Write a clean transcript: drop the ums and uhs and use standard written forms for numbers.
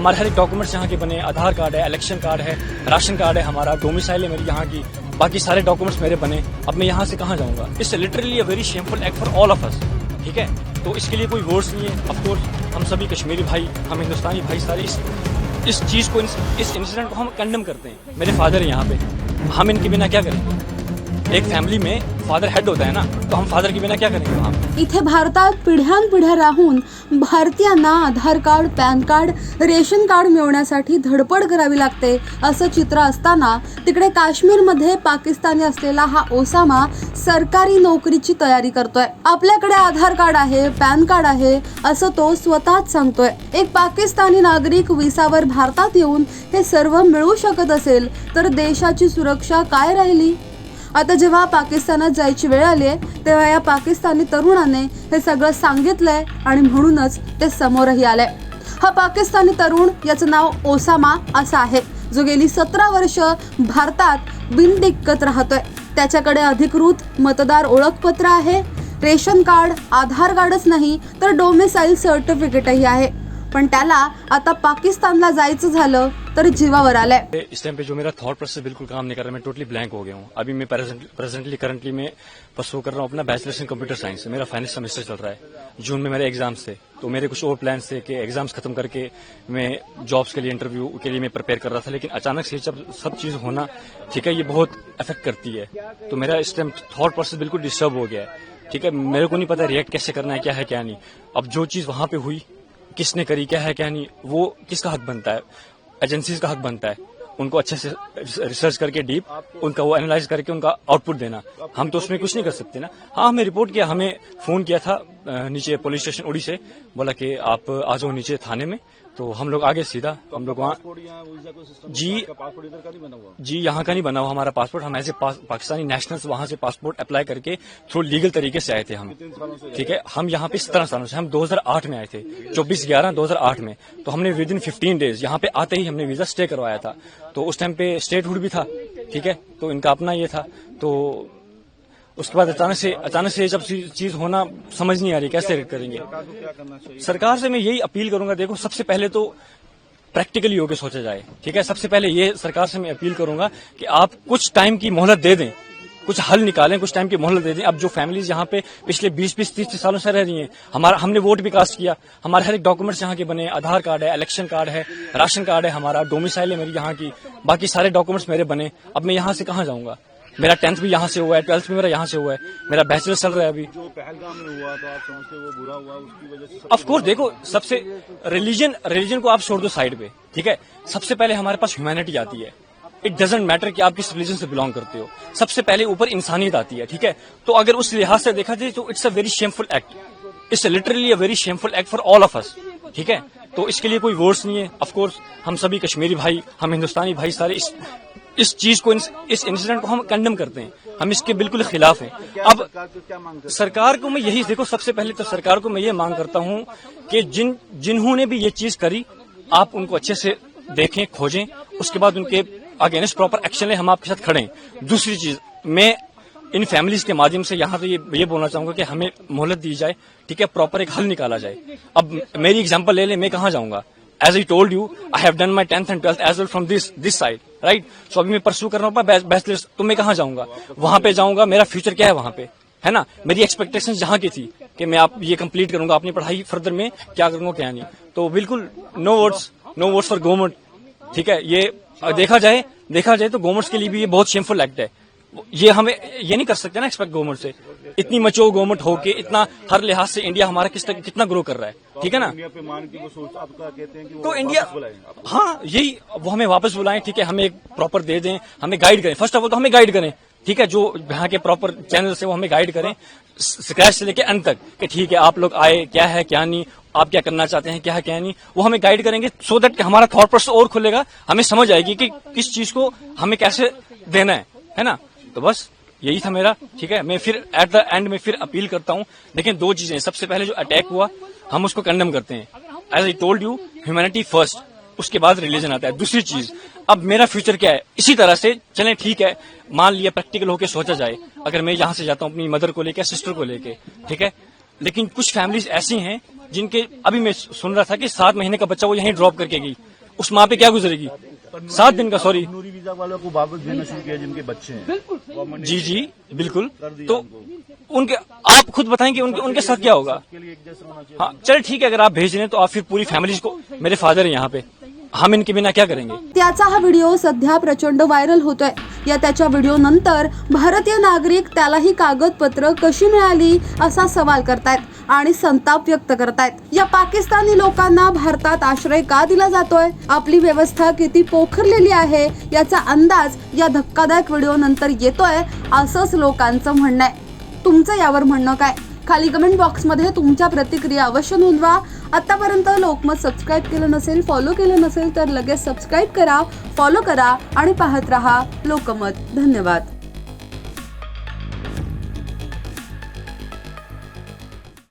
ہمارے ہر ایک ڈاکومنٹس یہاں کے بنے, آدھار کارڈ ہے, الیکشن کارڈ ہے, راشن کارڈ ہے, ہمارا ڈومیسائل ہے میری یہاں کی, باقی سارے ڈاکومنٹس میرے بنے. اب میں یہاں سے کہاں جاؤں گا؟ It's literally a very shameful act for all of us. ٹھیک ہے, تو اس کے لیے کوئی ورڈس نہیں ہے. آف کورس ہم سبھی کشمیری بھائی, ہم ہندوستانی بھائی سارے اس چیز کو, اس انسیڈنٹ کو ہم کنڈم کرتے ہیں. میرے فادر ہیں یہاں پہ, ہم ان کے بنا کیا کریں؟ ایک فیملی میں فادر ہیڈ ہوتا ہے نا, تو ہم فادر کے بنا کیا کریں گے وہاں؟ इथे भारतात पिढ्यानपिढ्या राहून भारतीयांना Aadhaar card, PAN card, ration card मिळवण्यासाठी धडपड करावी लागते असं चित्र असताना तिकडे काश्मीरमध्ये पाकिस्तानी असलेला हा ओसामा सरकारी नोकरीची तयारी करतोय. आपल्याकडे आधार कार्ड आहे, पॅन कार्ड आहे असं तो स्वतःच सांगतोय. एक पाकिस्तानी नागरिक विसावर भारतात येऊन हे सर्व मिळू शकत असेल तर देशाची सुरक्षा काय राहिली? आता जेव्हा पाकिस्तानात जायची वेळ आली आहे तेव्हा या पाकिस्तानी तरुणाने हे सगळं सांगितलंय आणि म्हणूनच ते समोरही आलंय. हा पाकिस्तानी तरुण, याचं नाव ओसामा असं आहे, जो गेली 17 वर्ष भारतात बिनदिक्कत राहतोय. त्याच्याकडे अधिकृत मतदार ओळखपत्र आहे, रेशन कार्ड, आधार कार्डच नाही तर डोमिसाइल सर्टिफिकेटही आहे. पण त्याला आता पाकिस्तानला जायचं झालं तर जीवावर आलंय. इस टाइम पे जो मेरा थॉट प्रोसेस बिल्कुल काम नहीं कर रहा, मैं टोटली ब्लैंक हो गया हूँ. अभी मैं करंटली मैं परसू कर रहा हूँ अपना बैचलर्स इन कंप्यूटर साइंस. मेरा फाइनल सेमेस्टर चल रहा है. जून में मेरे एग्जाम्स थे, तो मेरे कुछ और प्लान्स थे कि एग्जाम्स खत्म करके मैं जॉब्स के लिए, इंटरव्यू के लिए मैं प्रिपेयर कर रहा था. लेकिन अचानक से जब सब चीज़ होना, ठीक है, ये बहुत अफेक्ट करती है. तो मेरा इस टाइम थॉट प्रोसेस बिल्कुल डिस्टर्ब हो गया है. ठीक है, मेरे को नहीं पता रिएक्ट कैसे करना है, क्या है क्या नहीं. अब जो चीज़ वहाँ पे हुई, किसने करी, क्या है क्या नहीं, वो किसका हक बनता है? एजेंसीज का हक बनता है उनको अच्छे से रिसर्च करके डीप उनका वो एनालाइज करके उनका आउटपुट देना. हम तो उसमें कुछ नहीं कर सकते ना. हाँ, हमें रिपोर्ट किया, हमें फोन किया था नीचे पुलिस स्टेशन उड़ी से, बोला कि आप आ जाओ नीचे थाने में. तो हम लोग आगे सीधा, हम लोग वहाँ जी यहाँ का नहीं बना हुआ हमारा पासपोर्ट. हम ऐसे पाकिस्तानी नेशनल्स वहाँ से पासपोर्ट अप्लाई करके थ्रू लीगल तरीके से आए थे हम. ठीक है, हम यहाँ पे 17 सालों से, हम 2008 में आए थे, 24/11/2008 में. तो हमने विद इन 15 डेज यहाँ पे आते ही हमने वीजा स्टे करवाया था. तो उस टाइम पे स्टेटहुड भी था. ठीक है, तो इनका अपना ये था. तो उसके बाद अचानक से जब चीज होना समझ नहीं आ रही कैसे करेंगे. सरकार से मैं यही अपील करूंगा, देखो सबसे पहले तो प्रैक्टिकली होकर सोचा जाए. ठीक है, सबसे पहले ये सरकार से मैं अपील करूंगा कि आप कुछ टाइम की मोहलत दे दें, कुछ हल निकालें, कुछ टाइम की मोहलत दे दें. अब जो फैमिलीज यहाँ पे पिछले 20-30 सालों से रह रही हैं, हमने वोट भी कास्ट किया, हमारे हर एक डॉक्यूमेंट्स यहाँ के बने, आधार कार्ड है, इलेक्शन कार्ड है, राशन कार्ड है, हमारा डोमिसाइल है मेरी यहाँ की, बाकी सारे डॉक्यूमेंट्स मेरे बने. अब मैं यहाँ से कहाँ जाऊंगा? मेरा 10th भी यहाँ से हुआ है, 12th भी मेरा यहाँ से हुआ है, मेरा बैचलर चल रहा है अभी. जो पहलगाम में हुआ तो आप समझते वो बुरा हुआ, उसकी वजह से ऑफ कोर्स देखो, सबसे रिलीजन को आप छोड़ दो साइड पे. ठीक है, सबसे पहले हमारे पास ह्यूमैनिटी आती है. इट डजंट मैटर कि आप किस रिलीजन से बिलोंग करते हो, सबसे पहले ऊपर इंसानियत आती है. ठीक है, तो अगर उस लिहाज से देखा जाए तो it's a very shameful act. It's literally a very shameful act for all of us. ठीक है, तो इसके लिए कोई वर्ड्स नहीं है. ऑफ कोर्स हम सभी कश्मीरी भाई, हम हिंदुस्तानी भाई सारे इस चीज को, इस इंसिडेंट को हम कंडम करते हैं. हम इसके बिल्कुल खिलाफ हैं. अब सरकार को मैं यही, देखो सबसे पहले तो सरकार को मैं ये मांग करता हूं कि जिन्होंने भी ये चीज करी, आप उनको अच्छे से देखें, खोजें, उसके बाद उनके अगेंस्ट प्रॉपर एक्शन लें. हम आपके साथ खड़े हैं. दूसरी चीज, मैं इन फैमिलीज के माध्यम से यहाँ तो ये बोलना चाहूंगा कि हमें मोहलत दी जाए. ठीक है, प्रॉपर एक हल निकाला जाए. अब मेरी एग्जांपल ले लें, मैं कहाँ जाऊंगा? As I told you, I have done my 10th and 12th as well from this side, right? So अभी मैं परसू कर रहा हूँ बैचलर्स. तो मैं कहाँ जाऊंगा? वहां पे जाऊंगा, मेरा फ्यूचर क्या है वहां पे, है ना? मेरी एक्सपेक्टेशंस जहाँ की थी कि मैं आप ये कंप्लीट करूंगा, अपनी पढ़ाई फर्दर में क्या करूंगा क्या नहीं. तो बिल्कुल नो वर्ड्स फॉर गवर्नमेंट. ठीक है, ये देखा जाए तो गवर्नमेंट के लिए भी ये बहुत शेमफुल एक्ट है. ये हमें ये नहीं कर सकते ना एक्सपेक्ट गवर्नमेंट से. इतनी मच्योर गवर्नमेंट हो के इतना हर लिहाज से इंडिया हमारा कितना ग्रो कर रहा है. ठीक है ना? इंडिया पे मान की वो सोच आपका कहते हैं कि वो तो इंडिया, वापस बुलाएं. हाँ यही, वो हमें वापस बुलाएं. ठीक है, हमें एक प्रॉपर दे दें, हमें गाइड करें. फर्स्ट ऑफ ऑल तो हमें गाइड करें. ठीक है, जो यहाँ के प्रॉपर चैनल से वो हमें गाइड करें स्क्रैच से लेके अंत तक कि ठीक है आप लोग आए, क्या है क्या नहीं, आप क्या करना चाहते हैं, क्या है क्या नहीं, वो हमें गाइड करेंगे. सो दैट हमारा थॉट प्रोसेस और खुलेगा, हमें समझ आएगी कि किस चीज को हमें कैसे देना है ना? तो बस यही था मेरा. ठीक है, मैं फिर एट द एंड में फिर अपील करता हूँ. देखिए, दो चीजें. सबसे पहले जो अटैक हुआ, हम उसको कंडेम करते हैं. As I told you, humanity first, उसके बाद रिलीजन आता है. दूसरी चीज, अब मेरा फ्यूचर क्या है? इसी तरह से चलें. ठीक है, मान लिया प्रैक्टिकल होकर सोचा जाए, अगर मैं यहाँ से जाता हूँ अपनी मदर को लेकर, सिस्टर को लेके, ठीक है, लेकिन कुछ फैमिलीज ऐसी हैं जिनके, अभी मैं सुन रहा था कि 7 महीने का बच्चा वो यहीं ड्रॉप करके गई. उस माँ पे क्या गुजरेगी? 7 दिन का, सॉरी। नूरी वीजा वालों को वापस भेजना शुरू किया जिनके बच्चे हैं। गवर्नमेंट जी जी बिल्कुल। कर दिया तो उनको। उनके, आप खुद बताएं कि उनके साथ क्या होगा? के लिए एक जैसा होना चाहिए। हाँ चल ठीक है, अगर आप भेज रहे हैं तो आप फिर पूरी फैमिली को, मेरे फादर है यहाँ पे, हम इनके बिना क्या करेंगे? त्याचा हा व्हिडिओ सध्या प्रचंड व्हायरल होतोय। या त्याच्या व्हिडिओ नंतर भारतीय नागरिक त्याला ही कागदपत्र कशी मिळाली असा सवाल करतायत आणि संताप व्यक्त करतायत। या पाकिस्तानी लोकांना भारतात आश्रय का दिला जातोय, आपली व्यवस्था किती पोखरलेली आहे याचा अंदाज या धक्कादायक व्हिडिओ नंतर येतोय, असंच लोकांचं म्हणणं आहे। तुमचं यावर म्हणणं काय? खाली कमेंट बॉक्समध्ये तुमच्या प्रतिक्रिया अवश्य नोंदवा। आतापर्यंत लोकमत सबस्क्राईब केलं नसेल, फॉलो केलं नसेल तर लगेच सबस्क्राईब करा, फॉलो करा आणि पाहत रहा लोकमत। धन्यवाद।